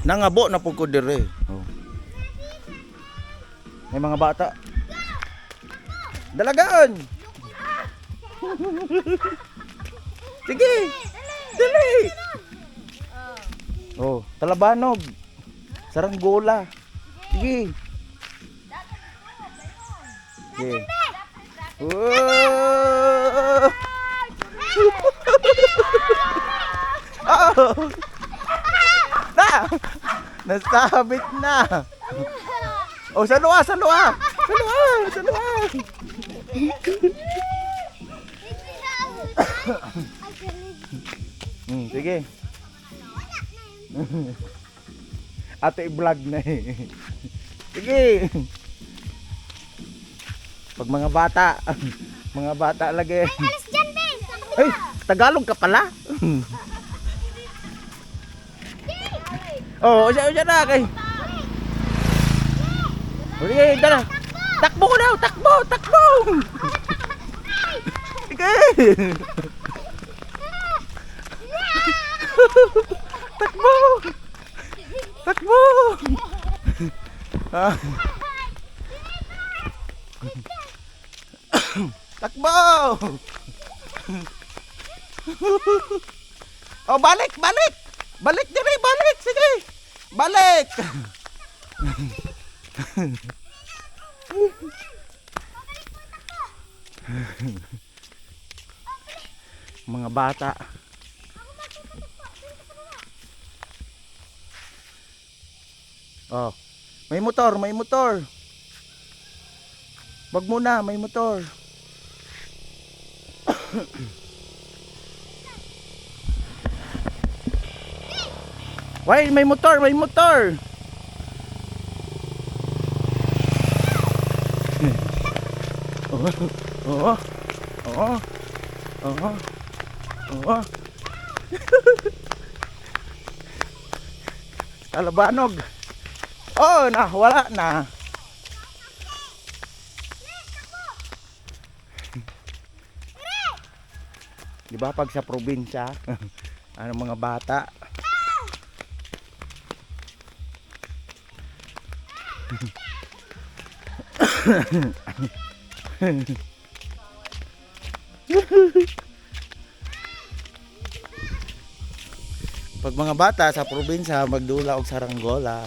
Nangabo na pud ko dire. Oh. May mga bata. Dalagaan. Sige. Dali. Oh, talabanog. Saranggola. Sige. Sige. Oh. Oh. Na. Nasabit na. Oh, sa luwa, sa luwa. Sa luwa, sa luwa. Sige. Ate i-vlog na eh. Sige. Pag mga bata lagi. Alis dyan, Ben! Ay, Tagalog ka pala. Oh, siya na kay. Sige, dala. Takbo ko daw, takbo, takbo. Sige. Takbo. Takbo. Ah. Takbo. Oh, balik, balik. Balik dire, balik, sige. Balik. Mga bata. Oh, may motor, may motor. Wag muna, may motor. Why, may motor, may motor. Oh, oh, oh, oh, oh. Talabanog. Oh, wala na. Di ba pag sa probinsya, ano mga bata? Pag mga bata sa probinsya magdula og saranggola.